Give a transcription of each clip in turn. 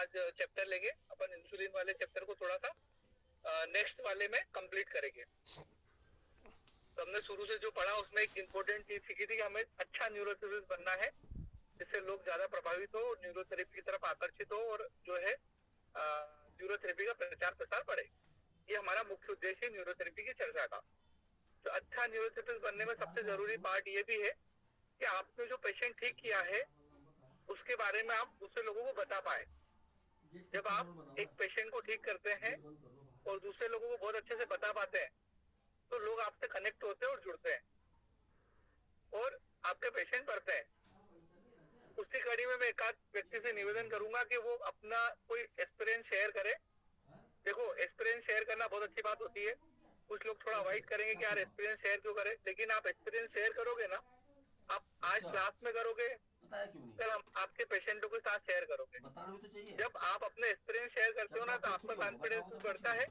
आज चैप्टर लेंगे अपन, इंसुलिन वाले चैप्टर को थोड़ा सा नेक्स्ट वाले में कंप्लीट करेंगे। तो हमने शुरू से जो पढ़ा उसमें एक इम्पोर्टेंट चीज सीखी थी कि हमें अच्छा न्यूरोथेरेपिस्ट बनना है, जिससे लोग ज्यादा प्रभावित हो, न्यूरोथेरेपी की तरफ आकर्षित हो और जो है न्यूरोथेरेपी का प्रचार प्रसार बढ़े। ये हमारा मुख्य उद्देश्य है न्यूरोथेरेपी की चर्चा का। तो अच्छा न्यूरोथेरेपिस्ट बनने में सबसे जरूरी पार्ट ये भी है कि आपने जो पेशेंट ठीक किया है उसके बारे में आप दूसरे लोगों को बता पाए। जब आप एक पेशेंट को ठीक करते हैं और दूसरे लोगों को बहुत अच्छे से बता पाते हैं तो लोग आपसे कनेक्ट होते हैं और जुड़ते हैं और आपके पेशेंट बढ़ते हैं। उसी कड़ी में मैं एक आध व्यक्ति से निवेदन करूंगा कि वो अपना कोई एक्सपीरियंस शेयर करे। देखो, एक्सपीरियंस शेयर करना बहुत अच्छी बात होती है। कुछ लोग थोड़ा अवॉइड करेंगे कि यार एक्सपीरियंस शेयर क्यों करें, लेकिन आप एक्सपीरियंस शेयर करोगे ना, आप आज क्लास में करोगे, कल हम आपके पेशेंटों के साथ शेयर करोगे। जब आप अपने एक्सपीरियंस शेयर करते हो ना तो आपका कॉन्फिडेंस बढ़ता है,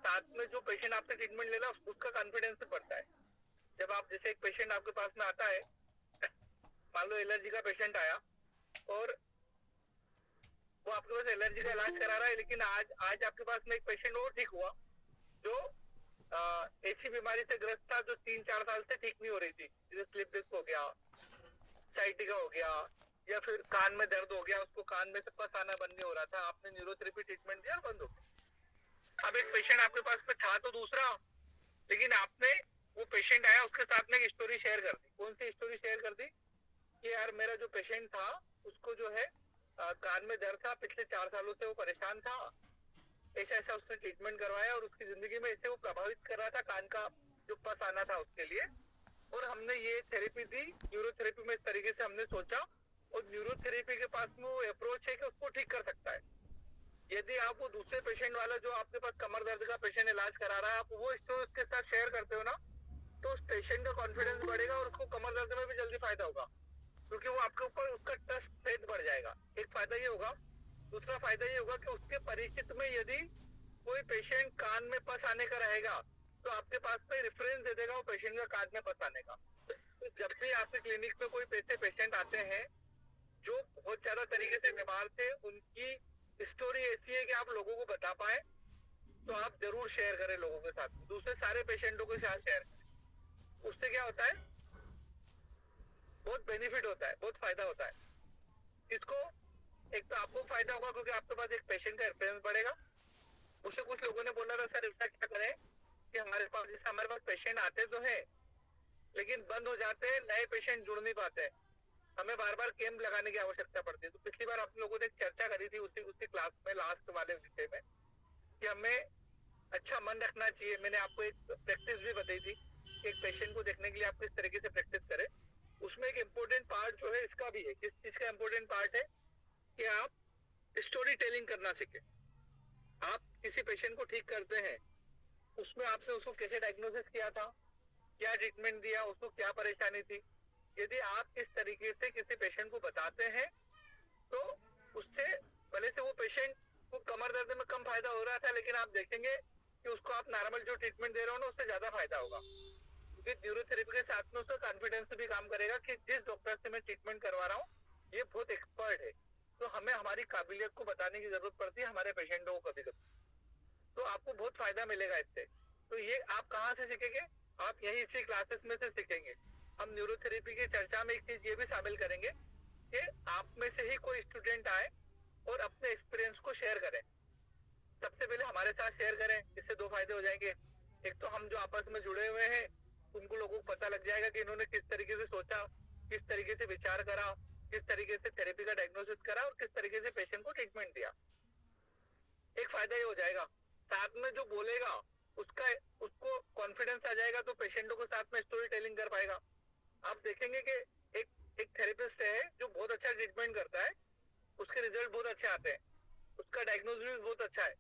साथ में जो पेशेंट आपसे ट्रीटमेंट ले रहा है उसका कॉन्फिडेंस बढ़ता है। जब आप जैसे एक पेशेंट आपके पास में आता है, मान लो एलर्जी का पेशेंट आया और वो आपके पास एलर्जी का इलाज करा रहा है, लेकिन आज आज आपके पास में एक पेशेंट और ठीक हुआ जो ऐसी बीमारी से ग्रस्त था जो 3-4 साल से ठीक नहीं हो रही थी, जैसे स्लिप डिस्क हो गया, साइटिका हो गया, या फिर कान में दर्द हो गया, उसको कान में से पस आना बंद नहीं हो रहा था, आपने न्यूरोथेरेपी ट्रीटमेंट दिया और बंद हो गया। अब एक पेशेंट आपके पास में था तो दूसरा, लेकिन आपने वो पेशेंट आया उसके साथ में एक स्टोरी शेयर कर दी। कौन सी स्टोरी शेयर कर दी कि यार मेरा जो पेशेंट था उसको जो है कान में दर्द था, पिछले 4 सालों से वो परेशान था, ऐसा ऐसा उसने ट्रीटमेंट करवाया और उसकी जिंदगी में ऐसे वो प्रभावित कर रहा था, कान का जो पस आना था उसके लिए, और हमने ये थेरेपी दी। न्यूरोथेरेपी में इस तरीके से हमने सोचा और न्यूरोथेरेपी के पास में वो अप्रोच है कि उसको ठीक कर सकता है। यदि आप वो दूसरे पेशेंट वाला जो आपके पास कमर दर्द का पेशेंट इलाज करा रहा है, आप वो स्टोरी उसके साथ शेयर करते हो ना, तो उस पेशेंट का कॉन्फिडेंस बढ़ेगा और उसको कमर दर्द में भी जल्दी फायदा होगा, क्योंकि वो आपके ऊपर उसका ट्रस्ट फेथ बढ़ जाएगा। एक फायदा ये होगा। दूसरा फायदा ये होगा कि उसके परिचित में यदि कोई पेशेंट कान में पस आने का रहेगा तो आपके पास में रेफरेंस दे देगा वो पेशेंट का कान में पस आने का। तो जब भी आपके क्लिनिक में कोई ऐसे पेशेंट आते हैं जो बहुत ज्यादा तरीके से बीमार थे, उनकी स्टोरी ऐसी है कि आप लोगों को बता पाए, तो आप जरूर शेयर करें लोगों के साथ, दूसरे सारे पेशेंटों के साथ शेयर करें। उससे क्या होता है, बहुत बेनिफिट होता है, बहुत फायदा होता है। इसको एक तो आपको फायदा होगा क्योंकि आपके पास एक पेशेंट का रेफरेंस बढ़ेगा। मुझसे कुछ लोगों ने बोला था सर ऐसा क्या करें कि हमारे पास, जैसे हमारे पास पेशेंट आते तो है लेकिन बंद हो जाते हैं, नए पेशेंट जुड़ नहीं पाते हैं, हमें बार बार कैंप लगाने की आवश्यकता पड़ती है। तो पिछली बार आप लोगों ने चर्चा करी थी उसी क्लास में, लास्ट वाले विषय में, कि हमें अच्छा मन रखना चाहिए। मैंने आपको एक प्रैक्टिस भी बताई थी कि एक पेशेंट को देखने के लिए आप किस तरीके से प्रैक्टिस करें। उसमें एक इम्पोर्टेंट पार्ट जो है इसका भी है। किस चीज का इम्पोर्टेंट पार्ट है कि आप स्टोरी टेलिंग करना सीखें। आप किसी पेशेंट को ठीक करते हैं, उसमें आपने उसको कैसे डायग्नोसिस किया था, क्या ट्रीटमेंट दिया, उसको क्या परेशानी थी। यदि आप इस तरीके से किसी पेशेंट को बताते हैं तो उससे भले से वो पेशेंट को कमर दर्द में कम फायदा हो रहा था, लेकिन आप देखेंगे कि उसको आप नॉर्मल जो ट्रीटमेंट दे रहे हो ना उससे ज्यादा फायदा होगा, क्योंकि न्यूरोथेरेपी के साथ में उसका कॉन्फिडेंस भी काम करेगा कि जिस डॉक्टर से मैं ट्रीटमेंट करवा रहा हूँ ये बहुत एक्सपर्ट है। तो हमें हमारी काबिलियत को बताने की जरूरत पड़ती है हमारे पेशेंटों को कभी कभी, तो आपको बहुत फायदा मिलेगा इससे। तो ये आप कहाँ से सीखेंगे, आप यही इसी क्लासेस में से सीखेंगे। हम न्यूरोथेरेपी की चर्चा में एक चीज ये भी शामिल करेंगे कि आप में से ही कोई स्टूडेंट आए और अपने एक्सपीरियंस को शेयर करें। सबसे पहले हमारे साथ शेयर करें, इससे दो फायदे हो जाएंगे। एक तो हम जो आपस में जुड़े हुए हैं उनको लोगों को पता लग जाएगा कि इन्होंने किस तरीके से सोचा, किस तरीके से विचार करा, किस तरीके से थेरेपी का डायग्नोसिस करा और किस तरीके से पेशेंट को ट्रीटमेंट दिया। एक फायदा ये हो जाएगा। साथ में जो बोलेगा उसका उसको कॉन्फिडेंस आ जाएगा, तो पेशेंटों के साथ में स्टोरी टेलिंग कर पाएगा। आप देखेंगे कि एक एक थेरेपिस्ट है जो बहुत अच्छा ट्रीटमेंट करता है, उसके रिजल्ट बहुत अच्छे आते हैं, उसका डायग्नोसिस भी बहुत अच्छा है,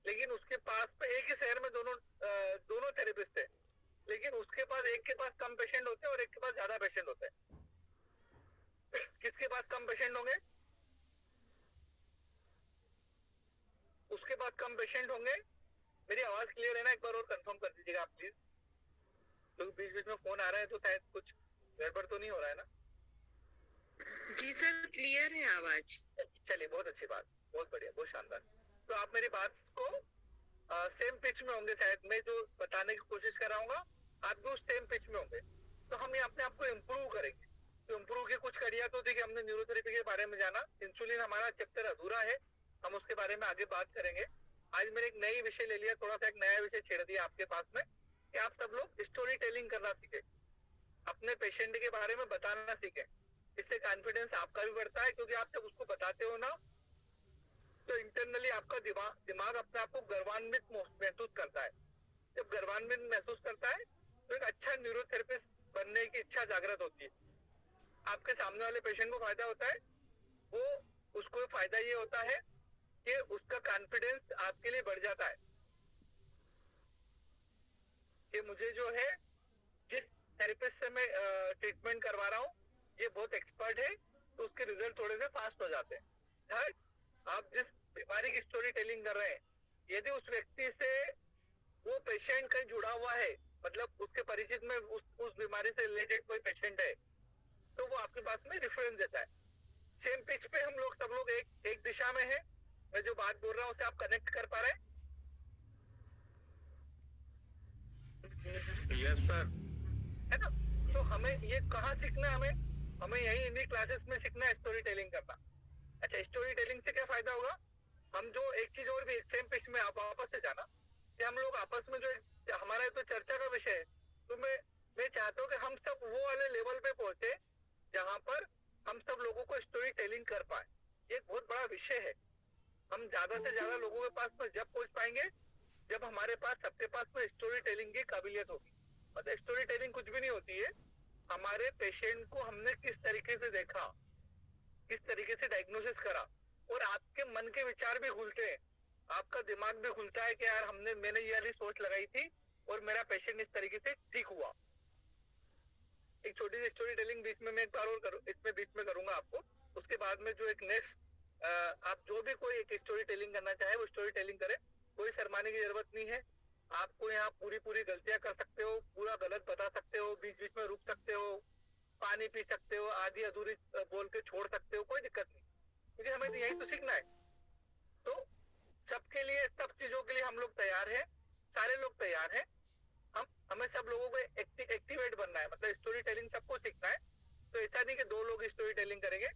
लेकिन उसके पास में एक ही शहर में दोनों थेरेपिस्ट है, लेकिन उसके पास एक के पास कम पेशेंट होते हैं और एक के पास ज्यादा पेशेंट होते हैं। किसके पास कम पेशेंट होंगे, उसके पास कम पेशेंट होंगे। मेरी आवाज क्लियर है ना, एक बार और कंफर्म कर दीजिएगा आप प्लीज, क्योंकि बीच बीच में फोन आ रहा है तो शायद कुछ गड़बड़ तो नहीं हो रहा है ना। जी सर, क्लियर है आवाज। चलिए, बहुत अच्छी बात। बहुत बढ़िया, बहुत शानदार। तो आप मेरी बात को सेम पिच में होंगे शायद, मैं जो बताने की कोशिश कर रहा हूँ आप भी उस सेम पिच में होंगे। तो हम ये अपने आप को इम्प्रूव करेंगे। तो इम्प्रूव की कुछ करिया तो थी कि हमने न्यूरोथेरेपी के बारे में जाना, इंसुलिन हमारा चैप्टर अधूरा है, हम उसके बारे में आगे बात करेंगे। आज मैंने एक नई विषय ले लिया, थोड़ा सा एक नया विषय छेड़ दिया आपके पास में कि आप सब लोग स्टोरी टेलिंग करना सीखे, अपने पेशेंट के बारे में बताना सीखे। इससे कॉन्फिडेंस आपका भी बढ़ता है, क्योंकि आप जब उसको बताते हो ना तो इंटरनली आपका दिमाग दिमाग अपने आप को गर्वान्वित महसूस करता है। जब गर्वान्वित महसूस करता है तो एक अच्छा न्यूरोथेरेपिस्ट बनने की इच्छा जागृत होती है। आपके सामने वाले पेशेंट को फायदा होता है, वो उसको फायदा ये होता है कि उसका कॉन्फिडेंस आपके लिए बढ़ जाता है कि मुझे जो है जिस थेरेपिस्ट से मैं ट्रीटमेंट करवा रहा हूँ ये बहुत एक्सपर्ट है, तो उसके रिजल्ट थोड़े से फास्ट हो जाते हैं। थर्ड, आप जिस बीमारी की स्टोरी टेलिंग कर रहे हैं, यदि उस व्यक्ति से वो पेशेंट कहीं जुड़ा हुआ है, मतलब उसके परिचित में उस बीमारी से रिलेटेड कोई पेशेंट है, तो वो आपके पास में रेफरेंस देता है। सेम पिच पे हम लोग सब लोग एक दिशा में है। मैं जो बात बोल रहा हूँ उसे आप कनेक्ट कर पा रहे हैं? Yes sir. है ना? तो हमें ये कहाँ सीखना है, हमें यही इन्हीं क्लासेस में सीखना है स्टोरी टेलिंग करना। अच्छा, स्टोरी टेलिंग से क्या फायदा होगा? हम जो एक चीज और भी सेम पिच में आप वापस से जाना कि हम लोग आपस में जो हमारा तो चर्चा का विषय है, तो मैं चाहता हूँ कि हम सब वो वाले लेवल पे पहुंचे जहां पर हम सब लोगों को स्टोरी टेलिंग कर पाए। ये एक बहुत बड़ा विषय है। हम ज्यादा से ज्यादा लोगों के पास में जब पहुंच पाएंगे जब हमारे पास सबके पास में स्टोरी टेलिंग की काबिलियत होगी। मतलब स्टोरी टेलिंग कुछ भी नहीं होती है, हमारे पेशेंट को हमने किस तरीके से देखा, किस तरीके से डायग्नोसिस करा, और आपके मन के विचार भी खुलते हैं, आपका दिमाग भी खुलता है कि यार मैंने ये वाली सोच लगाई थी और मेरा पेशेंट इस तरीके से ठीक हुआ। एक छोटी सी स्टोरी टेलिंग बीच में मैं एक बार और इसमें बीच में करूंगा आपको। उसके बाद में जो एक नेक्स्ट आप जो भी कोई एक स्टोरी टेलिंग करना चाहे वो स्टोरी टेलिंग करे, कोई शर्माने की जरूरत नहीं है। आपको यहाँ पूरी गलतियां कर सकते हो, पूरा गलत बता सकते हो, बीच बीच में रुक सकते हो, पानी पी सकते हो, आधी अधूरी बोल के छोड़ सकते हो, कोई दिक्कत नहीं, क्योंकि हमें तो यही तो सीखना है। तो सबके लिए, सब चीजों के लिए हम लोग तैयार हैं, सारे लोग तैयार हैं। हमें सब लोगों को एक्टिवेट बनना है, मतलब स्टोरी टेलिंग सबको सीखना है। तो ऐसा नहीं कि दो लोग स्टोरी टेलिंग करेंगे,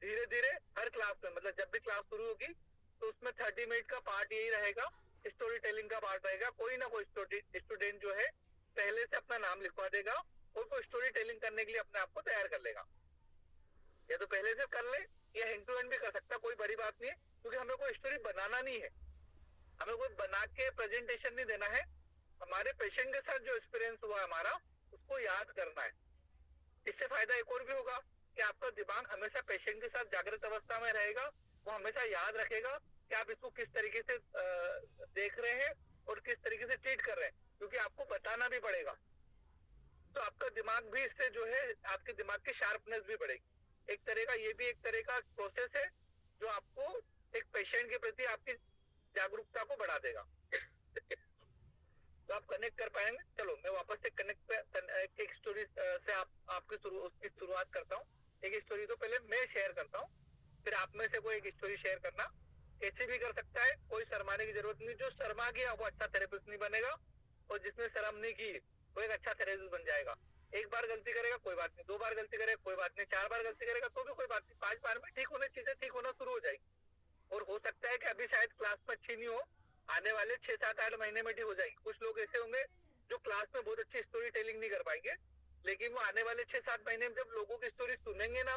धीरे धीरे हर क्लास में, मतलब जब भी क्लास शुरू होगी तो उसमें 30 मिनट का पार्ट यही रहेगा, स्टोरी टेलिंग का पार्ट रहेगा। कोई ना कोई स्टूडेंट जो है पहले से अपना नाम लिखवा देगा और वो स्टोरी टेलिंग करने के लिए अपने आप को तैयार कर लेगा। या तो पहले से कर ले या हैंड टू हैंड भी कर सकता, कोई बड़ी बात नहीं है, क्योंकि हमें कोई स्टोरी बनाना नहीं है, हमें कोई बना के प्रेजेंटेशन नहीं देना है। हमारे पेशेंट के साथ जो एक्सपीरियंस हुआ हमारा उसको याद करना है। इससे फायदा एक और भी होगा कि आपका दिमाग हमेशा पेशेंट के साथ जागृत अवस्था में रहेगा, वो हमेशा याद रखेगा कि आप इसको किस तरीके से देख रहे हैं और किस तरीके से ट्रीट कर रहे हैं, क्योंकि आपको बताना भी पड़ेगा। तो आपका दिमाग भी इससे जो है, आपके दिमाग की शार्पनेस भी बढ़ेगी। एक तरह का ये भी एक तरह का प्रोसेस है जो आपको एक पेशेंट के प्रति आपकी जागरूकता को बढ़ा देगा। तो आप कनेक्ट कर पाएंगे। चलो मैं वापस से कनेक्ट एक स्टोरी से आपकी उसकी शुरुआत करता हूँ। एक स्टोरी तो पहले मैं शेयर करता हूँ, फिर आप में से कोई एक स्टोरी शेयर करना। कैसे भी कर सकता है, कोई शर्माने की जरूरत नहीं। जो शर्मा गया वो अच्छा थेरेपिस्ट नहीं बनेगा, और जिसने शर्म नहीं की वो एक अच्छा थेरेपिस्ट बन जाएगा। एक बार गलती करेगा कोई बात नहीं, 2 बार गलती करेगा कोई बात नहीं, 4 बार गलती करेगा तो भी कोई बात नहीं, 5 बार में ठीक होने चीजें ठीक होना शुरू हो जाएगी। और हो सकता है कि अभी शायद क्लास में अच्छी नहीं हो, आने वाले 6-7-8 महीने में ठीक हो जाएगी। कुछ लोग ऐसे होंगे जो क्लास में बहुत अच्छी स्टोरी टेलिंग नहीं कर पाएंगे, लेकिन वो आने वाले 6-7 महीने में जब लोगों की स्टोरी सुनेंगे ना,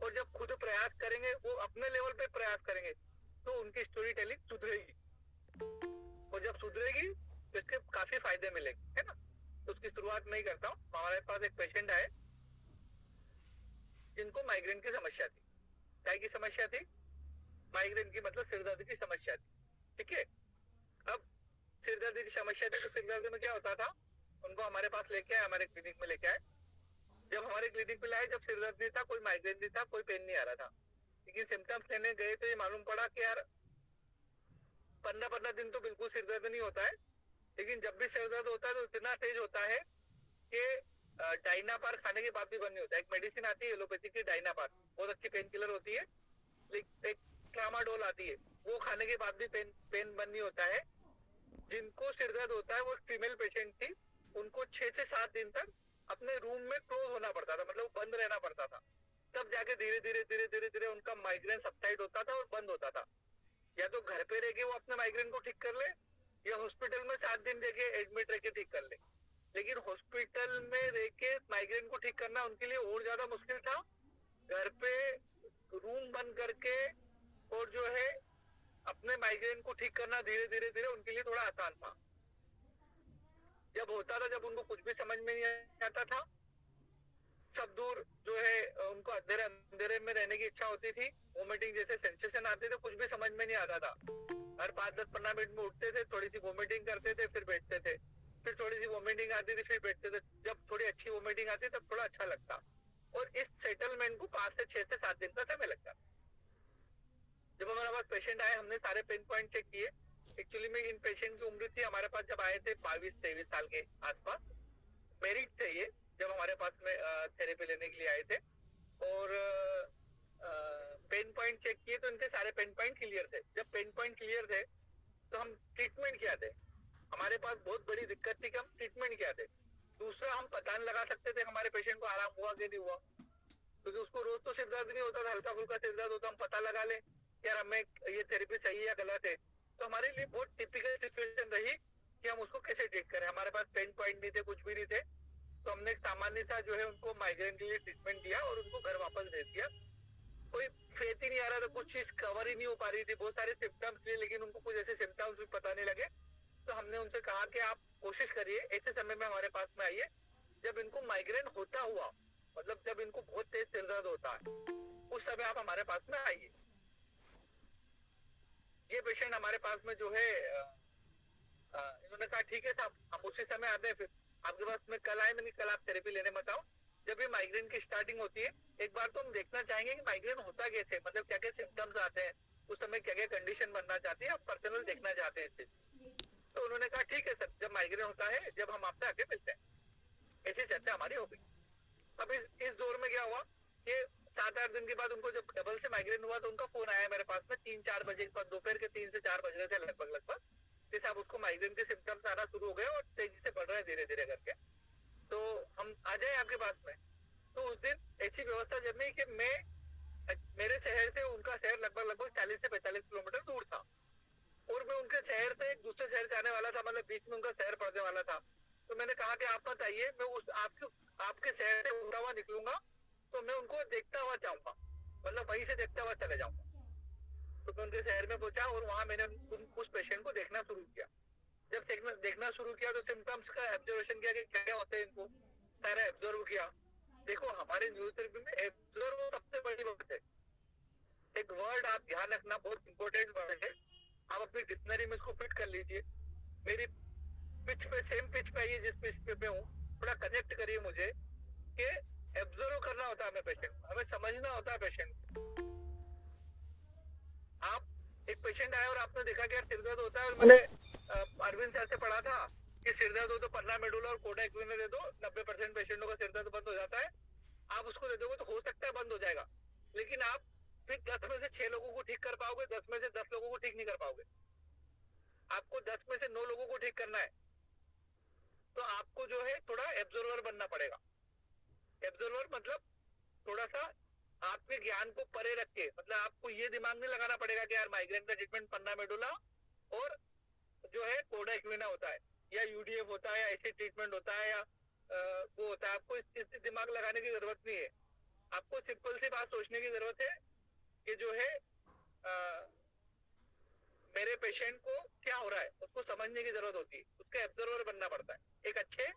और जब खुद प्रयास करेंगे, वो अपने लेवल पे प्रयास करेंगे, तो उनकी स्टोरी टेलिंग सुधरेगी। और जब सुधरेगी तो इसके काफी फायदे मिलेंगे, है ना? तो उसकी शुरुआत मैं ही करता हूँ। हमारे पास एक पेशेंट आए जिनको माइग्रेन की समस्या थी। क्या की समस्या थी? माइग्रेन की मतलब सिरदर्द की समस्या थी। ठीक है। अब सिरदर्द की समस्या थी, तो सिरदर्द में क्या होता था, उनको हमारे पास लेके आए, हमारे क्लिनिक में लेके आए। जब हमारे क्लिनिक में लाए, जब सिरदर्द नहीं था, कोई माइग्रेन नहीं था, कोई पेन नहीं आ रहा था, लेकिन सिम्टम्स लेने गए तो ये मालूम पड़ा कि यार 15-15 दिन तो बिल्कुल सिरदर्द नहीं होता है, लेकिन जब भी सिरदर्द होता है तो इतना तेज होता है कि डाइनापार खाने के बाद भी बंद नहीं होता। एक मेडिसिन आती है एलोपैथी की, डाइनापार, बहुत अच्छी पेन किलर होती है, एक ट्रामाडोल आती है, वो खाने के बाद भी पेन बंद नहीं होता है। जिनको सिरदर्द होता है, वो फीमेल पेशेंट थी, उनको 6 से 7 दिन तक अपने रूम में क्लोज होना पड़ता था, मतलब बंद रहना पड़ता था, तब जाके धीरे धीरे धीरे धीरे धीरे उनका माइग्रेन सबसाइड होता था और बंद होता था। या तो घर पे रह के वो अपने माइग्रेन को ठीक कर ले, या हॉस्पिटल में 7 दिन रह के एडमिट रह के ठीक कर ले। लेकिन हॉस्पिटल में रह के माइग्रेन को ठीक करना उनके लिए और ज्यादा मुश्किल था। घर पे रूम बंद करके और जो है अपने माइग्रेन को ठीक करना धीरे धीरे धीरे उनके लिए थोड़ा आसान था। जब होता था, जब उनको कुछ भी समझ में नहीं आता था, सब दूर जो है उनको अंधेरे अंधेरे में रहने की इच्छा होती थी, वोमिटिंग जैसे सेंसेशन आते थे, कुछ भी समझ में नहीं आता था। हर 5-10-15 मिनट में उठते थे, थोड़ी सी वोमिटिंग करते थे, फिर बैठते थे, फिर थोड़ी सी वोमिटिंग आती थी, फिर बैठते थे। जब थोड़ी अच्छी वोमिटिंग आती तब थोड़ा अच्छा लगता, और इस सेटलमेंट को 5 से 6 से 7 दिन का समय लगता। जब हमारे पास पेशेंट आए, हमने सारे पिन पॉइंट चेक किए। एक्चुअली में इन पेशेंट की उम्र थी, हमारे पास जब आए थे 22-23 साल के आसपास, मेरिट थे ये, जब हमारे पास में थेरेपी लेने के लिए आए थे। और पेन पॉइंट चेक किए तो इनके सारे पेन पॉइंट क्लियर थे। जब पेन पॉइंट क्लियर थे तो हम ट्रीटमेंट क्या थे, हमारे पास बहुत बड़ी दिक्कत थी कि हम ट्रीटमेंट क्या थे। दूसरा, हम पता नहीं लगा सकते थे हमारे पेशेंट को आराम हुआ कि नहीं हुआ, क्योंकि उसको रोज तो सिरदर्द नहीं होता था, हल्का फुल्का सिरदर्द होता, हम पता लगा ले यार हमें ये थेरेपी सही है या गलत है। तो हमारे लिए बहुत टिपिकल सिचुएशन रही कि हम उसको कैसे ट्रीट करें। हमारे पास पेन पॉइंट नहीं थे, कुछ भी नहीं थे, तो हमने एक सामान्य सा जो है उनको माइग्रेन के लिए ट्रीटमेंट दिया और उनको घर वापस भेज दिया। कोई फेथ ही नहीं आ रहा था, कुछ चीज कवर ही नहीं हो पा रही थी, बहुत सारे सिम्टम्स थे लेकिन उनको कुछ ऐसे सिम्टम्स भी पता नहीं लगे। तो हमने उनसे कहा कि आप कोशिश करिए ऐसे समय में हमारे पास में आइए जब इनको माइग्रेन होता हुआ, मतलब जब इनको बहुत तेज सिरदर्द होता है, उस समय आप हमारे पास में आइए। ये पेशेंट हमारे पास में जो है इन्होंने कहा ठीक है साहब, हम उसी समय आते हैं, फिर आपके पास में कल आए। मैंने कल आप थेरेपी लेने मत आओ, जब ये माइग्रेन की स्टार्टिंग होती है एक बार तो हम देखना चाहेंगे कि माइग्रेन होता कैसे, मतलब क्या क्या सिम्टम्स आते हैं, उस समय क्या क्या कंडीशन बनना चाहती है, आप पर्सनल देखना चाहते हैं इस। तो उन्होंने कहा ठीक है सर, जब माइग्रेन होता है जब हम आपसे आके मिलते हैं। ऐसी चर्चा हमारी हो गई। अब इस दौर में क्या हुआ कि 7-8 दिन के बाद उनको जब डबल से माइग्रेन हुआ तो उनका फोन आया मेरे पास में 3-4 बजे के बाद, दोपहर के 3 से 4 बज रहे थे लगभग कि साहब उसको माइग्रेन के सिम्टम्स आना शुरू हो गए और तेजी से बढ़ रहे हैं धीरे धीरे करके, तो हम आ जाए आपके पास में। तो उस दिन ऐसी व्यवस्था जमी कि मेरे शहर से उनका शहर लगभग 40 से 45 किलोमीटर दूर था, और मैं उनके शहर से एक दूसरे शहर जाने वाला था, मतलब बीच में उनका शहर पड़ने वाला था। तो मैंने कहा कि आप मत आइए, मैं उस आपके शहर से उड़ता हुआ निकलूंगा, तो मैं उनको देखता हुआ जाऊंगा, मतलब वहीं से देखता हुआ चले जाऊंगा। तो मैं उनके शहर में पहुंचा और वहां मैंने उस पेशेंट को देखना शुरू किया। जब देखना शुरू किया तो सिम्टम्स का ऑब्जर्वेशन किया कि क्या होते हैं इनको, सारा ऑब्जर्व किया। देखो हमारे न्यूरोथेरेपी में ऑब्जर्व सबसे बड़ी बात है। एक वर्ड आप ध्यान रखना, बहुत इंपॉर्टेंट वर्ड है, आप अपनी डिक्शनरी में इसको फिट कर लीजिए। मेरी पिच पे, सेम पिच पे आइए जिस पिच पे मैं हूँ, थोड़ा कनेक्ट करिए मुझे कि ऑब्जर्व करना होता है हमें पेशेंट, हमें समझना होता है पेशेंट। आप एक पेशेंट आए और आपने देखा कि यार सिरदर्द होता है, और मैंने अरविंद सर से पढ़ा था कि सिरदर्द हो तो पन्ना मेडुला और कोडा इक्विना दे दो, 90% पेशेंटों का सिरदर्द बंद हो जाता है। आप उसको दे दोगे तो हो सकता है बंद हो जाएगा, लेकिन आप फिर 10 में से 6 लोगों को ठीक कर पाओगे, 10 में से 10 लोगों को ठीक नहीं कर पाओगे। आपको 10 में से 9 लोगों को ठीक करना है, तो आपको जो है थोड़ा एब्जॉर्वर बनना पड़ेगा। एब्जॉर्वर मतलब थोड़ा सा आपके ज्ञान को परे रख के, मतलब आपको ये दिमाग नहीं लगाना पड़ेगा कि यार माइग्रेन का ट्रीटमेंट पन्ना मेडुला और जो है कोडा इक्विना होता है, या यूडीएफ होता है, या ऐसे ट्रीटमेंट होता है, या वो होता है। आपको इस दिमाग लगाने की जरूरत नहीं है। आपको सिंपल सी बात सोचने की जरूरत है कि जो है मेरे पेशेंट को क्या हो रहा है, उसको समझने की जरूरत होती है, उसका ऑब्जर्वर बनना पड़ता है एक अच्छे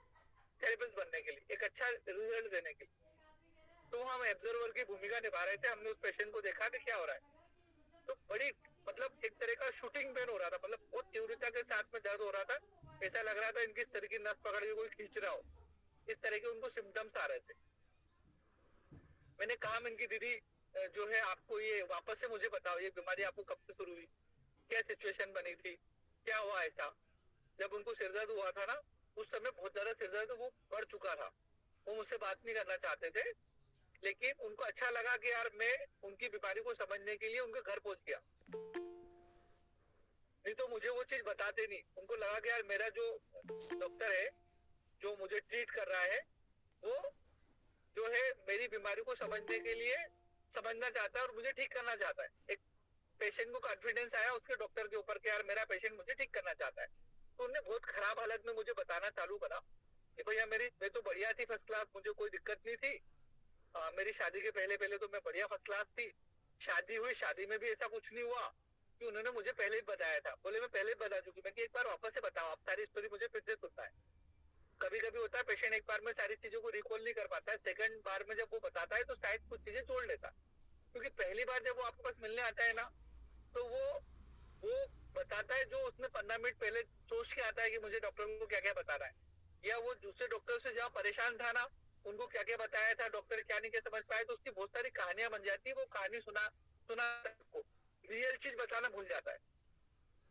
थेरेपिस्ट बनने के लिए, एक अच्छा रिजल्ट देने के लिए। तो हम ऑब्जर्वर की भूमिका निभा रहे थे। हमने उस पेशेंट को देखा कि क्या हो रहा है, तो बड़ी मतलब एक तरह का शूटिंग पेन हो रहा था, मतलब बहुत तीव्रता के साथ में दर्द हो रहा था, ऐसा लग रहा था इनकी इस तरह की नस पकड़ के कोई खींच रहा हो, इस तरह के उनको सिम्टम्स आ रहे थे। मैंने कहा इनकी दीदी जो है आपको ये वापस से मुझे बताओ, ये बीमारी आपको कब से शुरू हुई, क्या सिचुएशन बनी थी, क्या हुआ ऐसा। जब उनको सिरदर्द हुआ था ना, उस समय बहुत ज्यादा सिरदर्द वो बढ़ चुका था, वो मुझसे बात नहीं करना चाहते थे लेकिन उनको अच्छा लगा कि यार मैं उनकी बीमारी को समझने के लिए उनके घर पहुंच गया, नहीं तो मुझे वो चीज बताते नहीं। उनको लगा कि यार मेरा जो डॉक्टर है जो मुझे ट्रीट कर रहा है वो जो है मेरी बीमारी को समझने के लिए समझना चाहता है और मुझे ठीक करना चाहता है। एक पेशेंट को कॉन्फिडेंस आया उसके डॉक्टर के ऊपर कि यार मेरा पेशेंट मुझे ठीक करना चाहता है, तो उन्होंने बहुत खराब हालत में मुझे बताना चालू करा कि भैया मैं तो बढ़िया थी, फर्स्ट क्लास, मुझे कोई दिक्कत नहीं थी। मेरी शादी के पहले पहले तो मैं बढ़िया फर्स्ट क्लास थी, शादी हुई, शादी में भी ऐसा कुछ नहीं हुआ कि उन्होंने मुझे पहले ही बताया था। बोले मैं पहले ही बता चुकी, मैं कि एक बार वापस से बताओ, आप सारी स्टोरी मुझे फिर से सुनना है। कभी कभी होता है पेशेंट एक बार में सारी चीजों को रिकॉल नहीं कर पाता है, सेकंड बार में जब वो बताता है तो शायद कुछ चीजें जोड़ लेता है, क्योंकि पहली बार जब वो आपके पास मिलने आता है ना तो वो बताता है जो उसने 15 मिनट पहले सोच के आता है कि मुझे डॉक्टर को क्या क्या बता रहा है, या वो दूसरे डॉक्टर से जहाँ परेशान था ना उनको क्या क्या बताया था, डॉक्टर क्या नहीं क्या समझ पाए, तो उसकी बहुत सारी कहानियां बन जाती है। वो कहानी सुना सुना रियल चीज बताना भूल जाता है।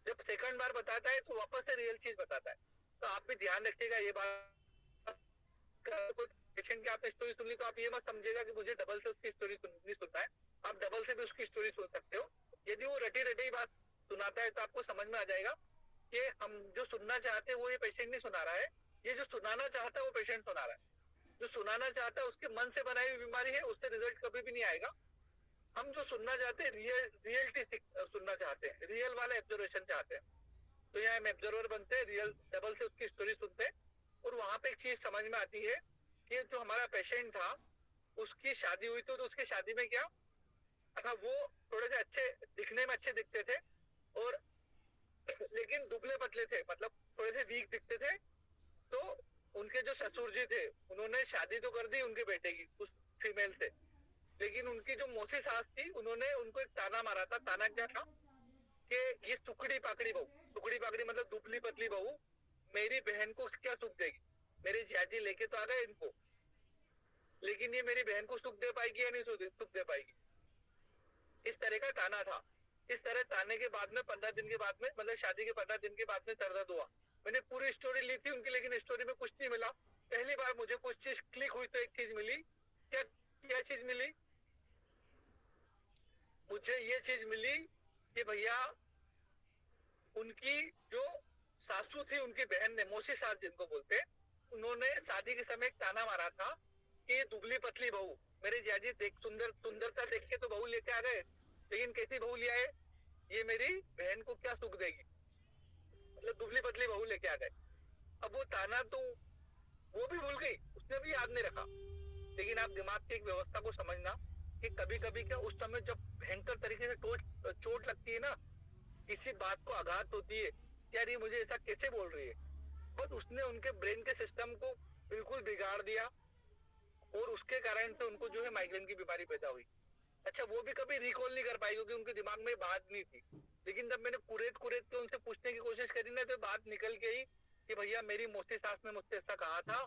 जब सेकंड बार बताता है तो वापस से रियल चीज बताता है। तो आप भी ध्यान रखिएगा ये बात। पेशेंट की आपने स्टोरी सुन ली तो आप ये मत समझिएगा कि मुझे डबल से उसकी स्टोरी नहीं सुनना है। आप डबल से भी उसकी स्टोरी सुन सकते हो। यदि वो रटी रटी बात सुनाता है तो आपको समझ में आ जाएगा कि हम जो सुनना चाहते हैं वो ये पेशेंट नहीं सुना रहा है, ये जो सुनाना चाहता है वो पेशेंट सुना रहा है। जो सुनाना चाहता है उसके मन से बनाई हुई बीमारी है, उससे रिजल्ट कभी भी नहीं आएगा। हम जो सुनना चाहते हैं रियलिटी सुनना चाहते हैं, रियल वाला ऑब्जर्वेशन चाहते हैं। तो यहाँ हम ऑब्जर्वर बनते हैं, रियल डबल से उसकी स्टोरी सुनते हैं। और वहां पे एक चीज समझ में आती है कि जो हमारा पेशेंट था उसकी शादी हुई तो उसकी शादी में क्या था, वो थोड़े से अच्छे दिखने में अच्छे दिखते थे और लेकिन दुबले पतले थे, मतलब थोड़े से वीक दिखते थे। तो उनके जो ससुर जी थे उन्होंने शादी तो कर दी उनके बेटे की उस फीमेल से, लेकिन उनकी जो मौसी सास थी उन्होंने उनको एक ताना मारा था। ताना क्या था कि ये सुकड़ी पाकड़ी बहू, सुकड़ी पाकड़ी मतलब दुबली पतली बहू मेरी बहन को क्या सुख देगी, मेरे जियाजी लेके तो आ गए इनको, लेकिन ये मेरी बहन को सुख दे पाएगी या नहीं सुख दे पाएगी, इस तरह का ताना था। इस तरह ताने के बाद में 15 दिन के बाद में, मतलब शादी के 15 दिन के बाद में सर दर्द हुआ। मैंने पूरी स्टोरी ली थी उनकी, लेकिन स्टोरी में कुछ नहीं मिला। पहली बार मुझे कुछ चीज क्लिक हुई तो एक चीज मिली। क्या क्या चीज मिली? मुझे ये चीज मिली कि भैया उनकी जो सासू थी, उनकी बहन ने, मौसी सास जिनको बोलते, उन्होंने शादी के समय एक ताना मारा था कि दुबली पतली बहू, मेरे जियाजी देख सुंदरता देख के तो बहू लेके आ गए, लेकिन कैसी बहू ले आए, ये मेरी बहन को क्या सुख देगी, मतलब दुबली पतली बहू लेके आ गए। अब वो ताना तो वो भी भूल गई, उसने भी याद नहीं रखा। लेकिन आप दिमाग की एक व्यवस्था को समझना कि कभी कभी क्या उस समय जब भयंकर तरीके से चोट लगती है ना, किसी बात को आघात होती है, यार ये मुझे ऐसा कैसे बोल रही है, बस उसने उनके ब्रेन के सिस्टम को बिल्कुल बिगाड़ दिया और उसके कारण से उनको जो है माइग्रेन की बीमारी पैदा हुई। अच्छा, वो भी कभी रिकॉल नहीं कर पाई क्योंकि उनके दिमाग में बात नहीं थी। लेकिन जब मैंने कुरेद कुरेद के उनसे पूछने की कोशिश करी ना तो बात निकल गई कि भैया मेरी मौसी सास ने मुझसे ऐसा कहा था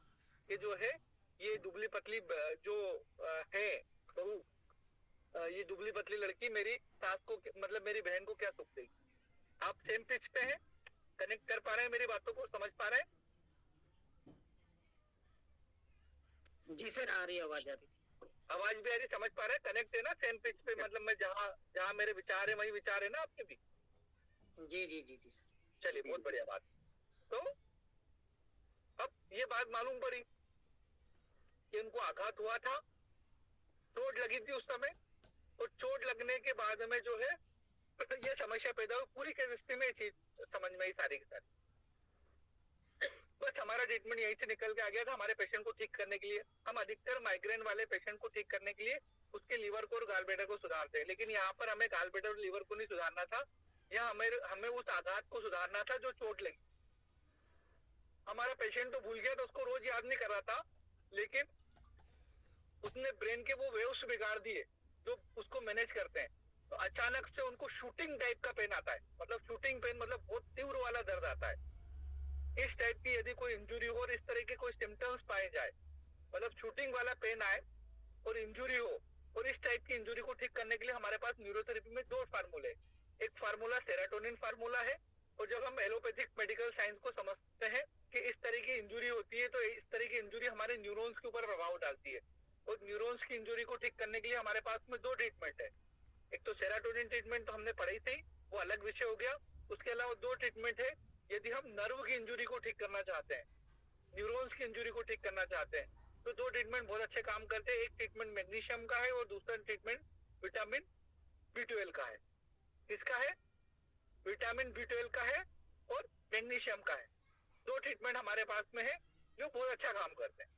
कि जो है ये दुबली पतली जो है बहू, ये दुबली पतली लड़की मेरी सास को मतलब मेरी बहन को क्या सुख देगी। आप सेम पिच पे हैं, कनेक्ट कर पा रहे हैं, मेरी बातों को समझ पा रहे हैं? जी सर, आ रही आवाज, आ रही, आवाज भी आ रही, समझ पा रहे हैं, कनेक्ट है ना सेम पिच पे, मतलब मैं जहाँ जहाँ मेरे विचार है वही विचार है ना आपके भी? जी जी जी जी सर। चलिए, बहुत बढ़िया बात। तो अब ये बात मालूम पड़ी कि उनको आघात हुआ था, चोट लगी थी उस समय, और चोट लगने के बाद में जो है ये समस्या पैदा हुई। पूरी केस हिस्ट्री में ये चीज समझ में आई सारी की सारी। बस हमारा ट्रीटमेंट यहीं से निकल के आ गया था हमारे पेशेंट को ठीक करने के लिए। हम अधिकतर माइग्रेन वाले पेशेंट को ठीक करने के लिए उसके लीवर को और गालब्लैडर को सुधारते हैं, लेकिन यहाँ पर हमें गालब्लैडर और लीवर को नहीं सुधारना था, यहाँ हमें उस आघात को सुधारना था जो चोट लगी। हमारा पेशेंट तो भूल गया था, उसको रोज याद नहीं कर रहा था, लेकिन उसने ब्रेन के वो वेव्स बिगाड़ दिए जो उसको मैनेज करते हैं। तो अचानक से उनको शूटिंग टाइप का पेन आता है, मतलब शूटिंग पेन मतलब बहुत तीव्र वाला दर्द आता है। इस टाइप की यदि कोई इंजुरी हो और इस तरह के कोई सिम्टम्स पाए जाए, मतलब शूटिंग वाला पेन आए और इंजुरी हो, और इस टाइप की इंजुरी को ठीक करने के लिए हमारे पास न्यूरोथेरेपी में 2 फार्मूले। एक फार्मूला सेरोटोनिन फार्मूला है, और जब हम एलोपैथिक मेडिकल साइंस को समझते हैं कि इस तरह की इंजुरी होती है तो इस तरह की इंजुरी हमारे न्यूरॉन्स के ऊपर प्रभाव डालती है, और न्यूरॉन्स की इंजुरी को ठीक करने के लिए हमारे पास में दो ट्रीटमेंट है। एक तो सेरोटोनिन ट्रीटमेंट तो हमने पढ़ी थी, वो अलग विषय हो गया। उसके अलावा दो ट्रीटमेंट है यदि हम नर्व की इंजुरी को ठीक करना चाहते हैं, न्यूरॉन्स की इंजुरी को ठीक करना चाहते हैं, तो दो ट्रीटमेंट बहुत अच्छे काम करते हैं। एक ट्रीटमेंट मैग्नीशियम का है और दूसरा ट्रीटमेंट विटामिन B12 का है। किसका है? विटामिन B12 का है और मैग्नीशियम का है। दो ट्रीटमेंट हमारे पास में है जो बहुत अच्छा काम करते हैं।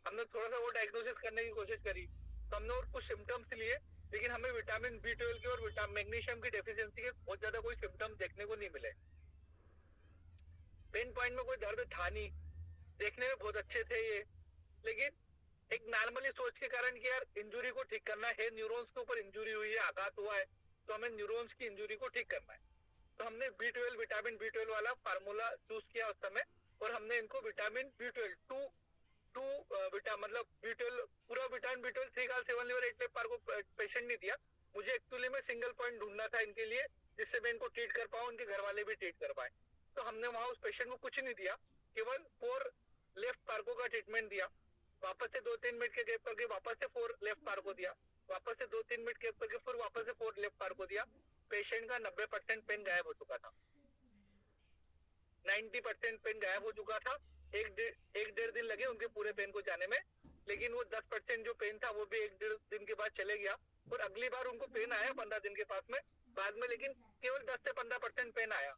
हमने थोड़ा सा वो डायग्नोसिस करने की कोशिश करी, तो हमने और कुछ सिम्टम्स लिए, लेकिन हमें विटामिन B12 के और मैग्नीशियम की डेफिशिएंसी के बहुत ज्यादा कोई सिम्टम्स देखने को नहीं मिले। पेन पॉइंट में कोई दर्द था नहीं, देखने में बहुत अच्छे थे ये, लेकिन एक नॉर्मली सोच के कारण कि यार इंजुरी को ठीक करना है, न्यूरॉन्स के ऊपर इंजुरी हुई है, आघात हुआ है, तो हमें न्यूरॉन्स की इंजुरी को ठीक करना है। तो हमने B12 विटामिन B12 वाला फार्मूला चूज किया उस समय, और हमने इनको विटामिन B12 टू मतलब B12 पूरा विटामिन B12 3 काल 7 लीवर 8 लेग पार को पेशेंट नहीं दिया। मुझे एक्चुअली में सिंगल पॉइंट ढूंढना था इनके लिए, जिससे मैं इनको ट्रीट कर पाऊँ, उनके घर वाले भी ट्रीट कर पाए। तो हमने वहां उस पेशेंट को कुछ नहीं दिया, केवल 4 लेफ्ट पार्को का ट्रीटमेंट दिया। वापस से 2-3 मिनट के गैप करके वापस से 4 लेफ्ट पार्को दिया, वापस से 2-3 मिनट गैप करके फिर वापस से 4 लेफ्ट पार्को दिया। पेशेंट का 90% पेन गायब हो चुका था, 90% पेन गायब हो चुका था। एक डेढ़ दिन लगे उनके पूरे पेन को जाने में, लेकिन वो 10% जो पेन था वो भी एक डेढ़ दिन के बाद चले गया। और अगली बार उनको पेन आया 15 दिन के पास में बाद में, लेकिन केवल 10 से 15% पेन आया।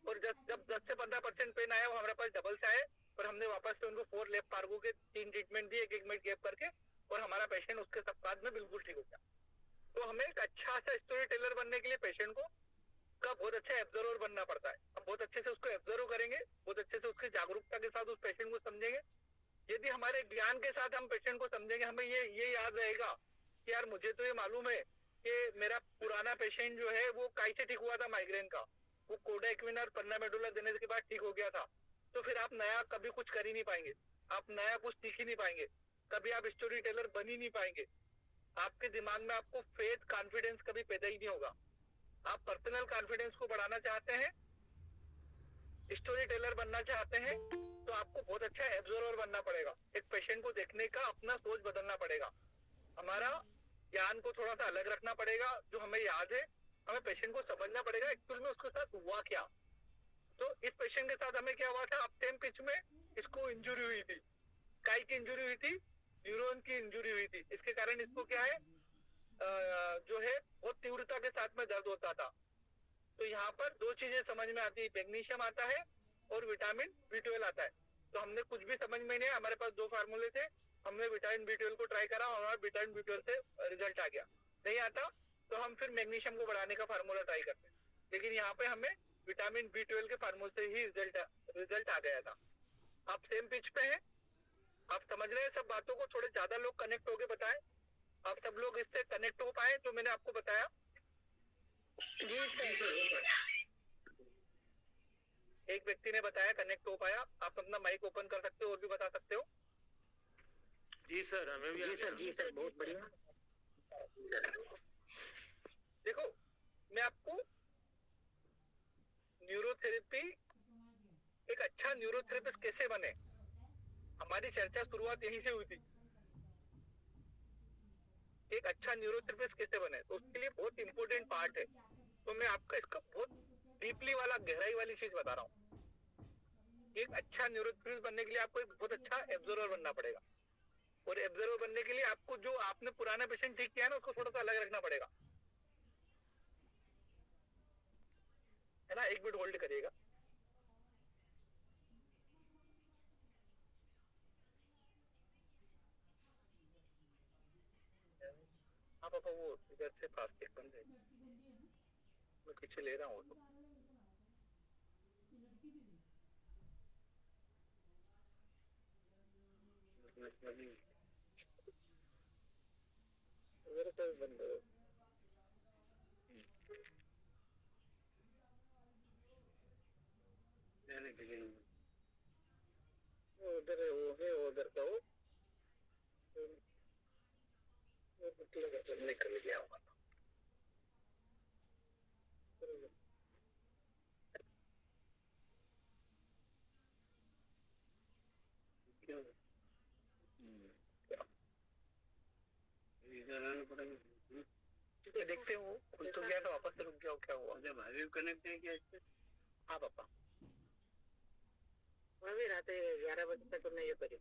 और जब 10 से 15% पेन आया वो हमारे पास डबल से आए, और हमने वापस से उनको 4 लेफ्ट पार्गो के 3 ट्रीटमेंट दिए, एक मिनट गैप करके, और हमारा पेशेंट उसके सब बाद में बिल्कुल ठीक हो गया। तो हमें एक अच्छा सा स्टोरी टेलर बनने के लिए पेशेंट को का बहुत अच्छा एब्जर्वर बनना पड़ता है। हम बहुत अच्छे से उसको एब्जर्व करेंगे, बहुत अच्छे से उसकी जागरूकता के साथ उस पेशेंट को समझेंगे। यदि हमारे ज्ञान के साथ हम पेशेंट को समझेंगे, हमें ये याद रहेगा कि यार मुझे तो ये मालूम है कि मेरा पुराना पेशेंट जो है वो कैसे ठीक हुआ था माइग्रेन का, वो कोडाइक्विन और पन्नामेडुला देने के बाद ठीक हो गया था। तो फिर आप नया कभी कुछ कर ही नहीं पाएंगे, आप नया कुछ सीख ही नहीं पाएंगे, कभी आप स्टोरी टेलर बन ही नहीं पाएंगे। आपके दिमाग में आपको फेथ कॉन्फिडेंस कभी पैदा ही नहीं होगा। आप पर्सनल कॉन्फिडेंस को बढ़ाना चाहते हैं, स्टोरी टेलर बनना चाहते हैं, तो आपको बहुत अच्छा एब्जर्वर बनना पड़ेगा। एक पेशेंट को देखने का अपना सोच बदलना पड़ेगा, हमारा ज्ञान को थोड़ा सा अलग रखना पड़ेगा। जो हमें याद है, हमें पेशेंट को समझना पड़ेगा एक्चुअल में उसके साथ हुआ क्या। तो इस पेशेंट के साथ हमें क्या हुआ था, अब सेम पिच में इसको इंजुरी हुई थी, काई की इंजुरी हुई थी, न्यूरॉन की इंजुरी हुई थी। इसके कारण इसको क्या है, जो है बहुत तीव्रता के साथ में दर्द होता था। तो यहाँ पर दो चीजें समझ में आती है, मैग्नीशियम आता है और विटामिन B12 आता है। तो हमने कुछ भी समझ में नहीं, हमारे पास दो फार्मूले थे, हमने विटामिन B12 को ट्राई करा और विटामिन B12 से रिजल्ट आ गया। नहीं आता तो हम फिर मैग्नीशियम को बढ़ाने का फार्मूला ट्राई करते हैं, लेकिन यहाँ पे हमें विटामिन B12 के फार्मूले से ही रिजल्ट आ गया था। आप सेम पिच पे हैं, आप समझ रहे हैं सब बातों को, थोड़े ज्यादा लोग कनेक्ट होके बताएं, आप सब लोग इससे कनेक्ट हो पाए जो मैंने आपको बताया। जी सर। एक व्यक्ति ने बताया कनेक्ट हो पाया, आप अपना माइक ओपन कर सकते हो और भी बता सकते हो। जी सर, हमें भी जी सर बहुत बढ़िया। देखो मैं आपको न्यूरोथेरेपी, एक अच्छा न्यूरोथेरेपिस्ट कैसे बने, हमारी चर्चा शुरुआत यहीं से हुई थी। एक अच्छा न्यूरोथेरेपिस्ट कैसे बने, तो उसके लिए बहुत इंपॉर्टेंट पार्ट है। तो मैं आपका इसका बहुत डीपली वाला गहराई वाली चीज बता रहा हूँ। एक अच्छा न्यूरोथेरेपिस्ट बनने के लिए आपको एक बहुत अच्छा एब्जर्वर बनना पड़ेगा, और एब्जर्वर बनने के लिए आपको जो आपने पुराना पेशेंट ठीक किया ना उसको थोड़ा सा अलग रखना पड़ेगा, है ना। एक मिनट होल्ड करिएगा। हाँ पापा वो इधर से प्लास्टिक बंद है, मैं पीछे ले रहा हूँ। तो इधर से बंद है। उधर है, वो है उधर का वो निकल गया होगा। मैं देखते हूँ खुल तो गया तो वापस से रुक गया क्या हुआ भाभी कनेक्ट है क्या इससे? हाँ पापा मैं भी रात 11 बजे तक नहीं ये करी